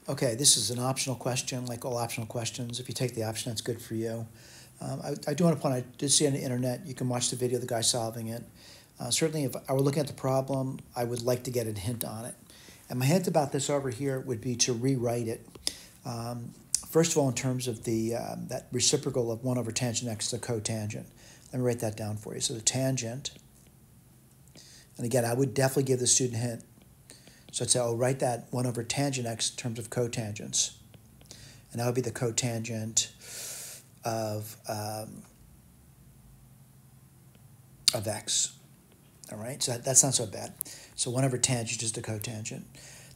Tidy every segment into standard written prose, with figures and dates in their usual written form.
Okay, this is an optional question, like all optional questions. If you take the option, that's good for you. I do want to point out, I did see on the internet, you can watch the video of the guy solving it. Certainly, if I were looking at the problem, I would like to get a hint on it. And my hint about this over here would be to rewrite it. First of all, in terms of the that reciprocal of 1 over tangent x to cotangent. Let me write that down for you. So the tangent, and again, I would definitely give the student a hint. So I'd say, oh, write that 1 over tangent x in terms of cotangents. And that would be the cotangent of x. All right, so that's not so bad. So 1 over tangent is the cotangent.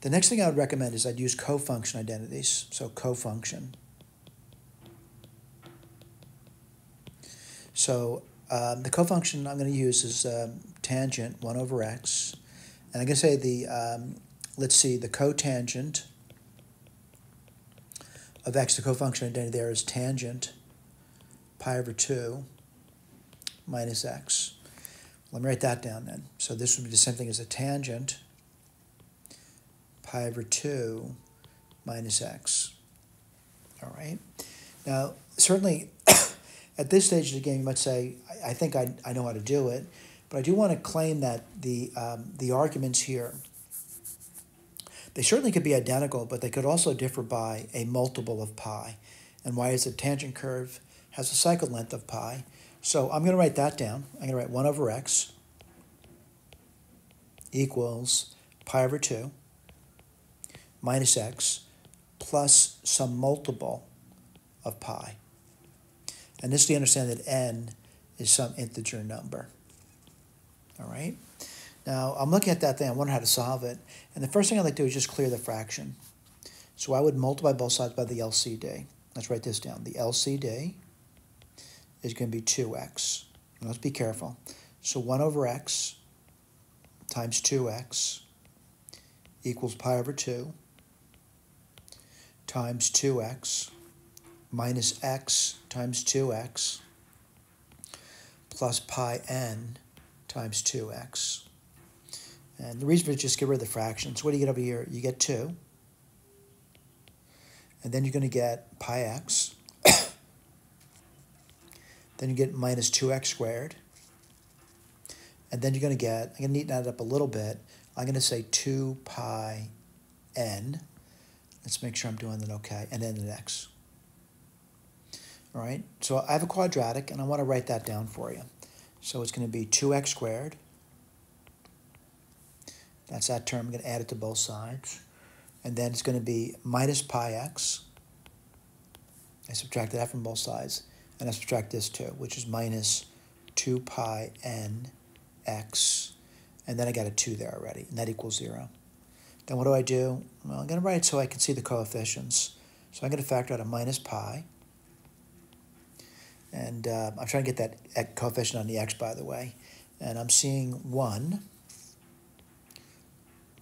The next thing I would recommend is I'd use cofunction identities. So cofunction. So the cofunction I'm going to use is tangent 1 over x. And I'm going to say the, let's see, the cotangent of x, the cofunction identity there is tangent pi over 2 minus x. Let me write that down then. So this would be the same thing as a tangent pi over 2 minus x. All right. Now, certainly, at this stage of the game, you might say, I think I know how to do it, but I do want to claim that the arguments here, they certainly could be identical, but they could also differ by a multiple of pi. And y is a tangent curve, has a cycle length of pi. So I'm going to write that down. I'm going to write 1 over x equals pi over 2 minus x plus some multiple of pi. And this, do you understand that n is some integer number? All right. Now, I'm looking at that thing. I wonder how to solve it. And the first thing I'd like to do is just clear the fraction. So I would multiply both sides by the LCD. Let's write this down. The LCD is going to be 2x. Now let's be careful. So 1 over x times 2x equals pi over 2 times 2x minus x times 2x plus pi n times 2x. And the reason for it is just get rid of the fractions. What do you get over here? You get 2. And then you're going to get pi x. Then you get minus 2x squared. And then you're going to get, I'm going to neaten that up a little bit. I'm going to say 2 pi n. Let's make sure I'm doing that okay. And then an x. All right, so I have a quadratic, and I want to write that down for you. So it's going to be 2x squared. That's that term. I'm going to add it to both sides. And then it's going to be minus pi x. I subtracted that from both sides. And I subtract this too, which is minus 2 pi n x. And then I got a 2 there already, and that equals 0. Then what do? Well, I'm going to write it so I can see the coefficients. So I'm going to factor out a minus pi. And I'm trying to get that coefficient on the x, by the way. And I'm seeing 1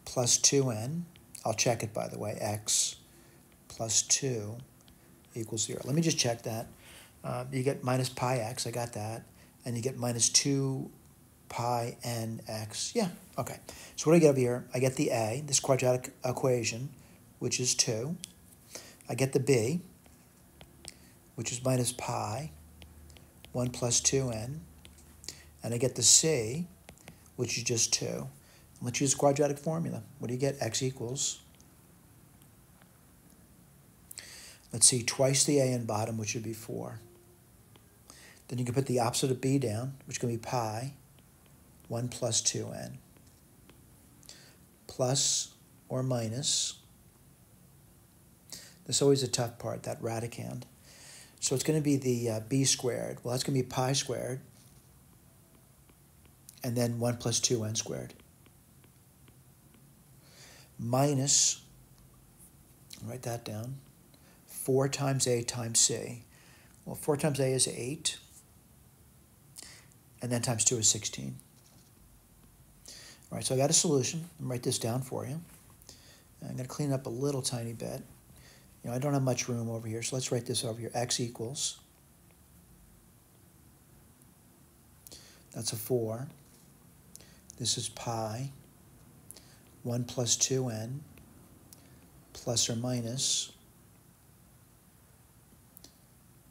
plus 2n. I'll check it, by the way. X plus 2 equals 0. Let me just check that. You get minus pi x. I got that. And you get minus 2 pi n x. Yeah, okay. So what do I get over here? I get the a, this quadratic equation, which is 2. I get the b, which is minus pi 1 plus 2n, and I get the c, which is just 2. Let's use the quadratic formula. What do you get? X equals, let's see, twice the a in bottom, which would be 4. Then you can put the opposite of b down, which can be pi 1 plus 2n, plus or minus. That's always a tough part, that radicand. So it's going to be the b squared. Well, that's going to be pi squared. And then 1 plus 2n squared. Minus, write that down, 4 times a times c. Well, 4 times a is 8. And then times 2 is 16. All right, so I got a solution. I'm going to write this down for you. I'm going to clean it up a little tiny bit. You know, I don't have much room over here, so let's write this over here. X equals, that's a 4. This is pi 1 plus 2n plus or minus,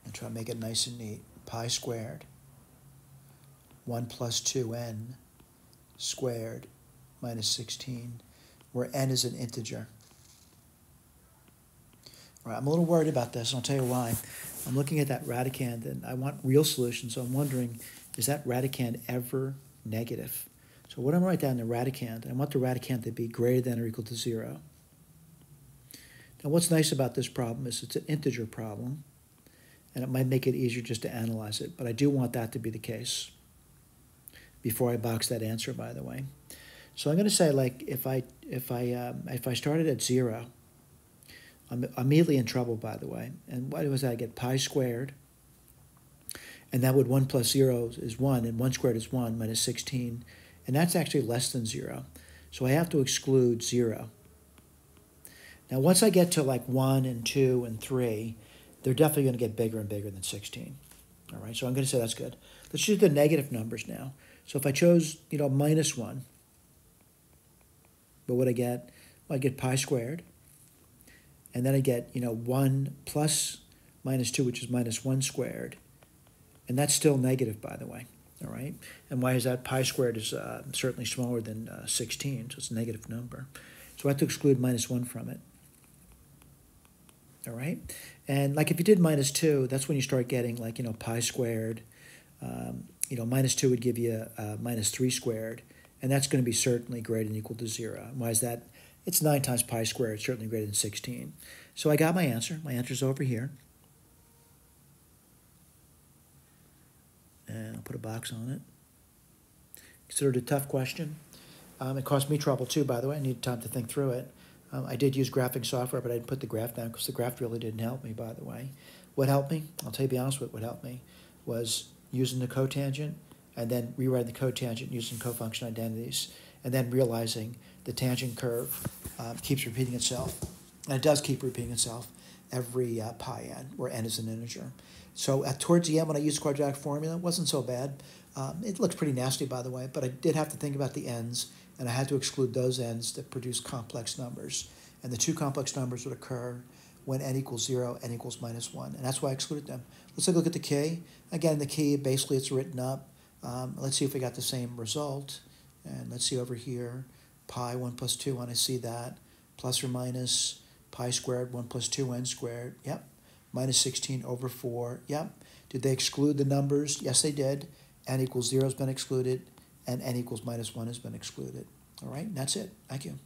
and try to make it nice and neat, pi squared, 1 plus 2n squared minus 16, where n is an integer. All right, I'm a little worried about this, and I'll tell you why. I'm looking at that radicand, and I want real solutions, so I'm wondering, is that radicand ever negative? So what I'm going to write down in the radicand, I want the radicand to be greater than or equal to 0. Now what's nice about this problem is it's an integer problem, and it might make it easier just to analyze it, but I do want that to be the case before I box that answer, by the way. So I'm going to say, like, if I started at 0, I'm immediately in trouble, by the way. And what was that? I get pi squared, and that would 1 plus 0 is 1, and 1 squared is 1 minus 16, and that's actually less than 0. So I have to exclude 0. Now once I get to like 1 and 2 and 3, they're definitely going to get bigger and bigger than 16. All right, so I'm going to say that's good. Let's do the negative numbers now. So if I chose, minus 1, what would I get? Well, I get pi squared. And then I get, 1 plus minus 2, which is minus 1 squared. And that's still negative, by the way. All right? And why is that? Pi squared is certainly smaller than 16, so it's a negative number. So I have to exclude minus 1 from it. All right? And like if you did minus 2, that's when you start getting like, pi squared. Minus 2 would give you minus 3 squared. And that's going to be certainly greater than or equal to 0. Why is that? It's 9 times pi squared. It's certainly greater than 16. So I got my answer. My answer's over here. And I'll put a box on it. Considered a tough question. It cost me trouble too, by the way. I needed time to think through it. I did use graphing software, but I didn't put the graph down because the graph really didn't help me, by the way. What helped me, I'll tell you, be honest with what helped me, was using the cotangent and then rewriting the cotangent using cofunction identities, and then realizing the tangent curve keeps repeating itself. And it does keep repeating itself every pi n, where n is an integer. So towards the end, when I used the quadratic formula, it wasn't so bad. It looks pretty nasty, by the way, but I did have to think about the n's, and I had to exclude those n's that produce complex numbers. And the two complex numbers would occur when n equals 0, n equals minus 1. And that's why I excluded them. Let's take a look at the key. Again, the key, basically it's written up. Let's see if we got the same result. And let's see over here, pi 1 plus 2, and I see that. Plus or minus pi squared 1 plus 2n squared. Yep. Minus 16 over 4. Yep. Did they exclude the numbers? Yes, they did. N equals 0 has been excluded, and n equals minus 1 has been excluded. All right, and that's it. Thank you.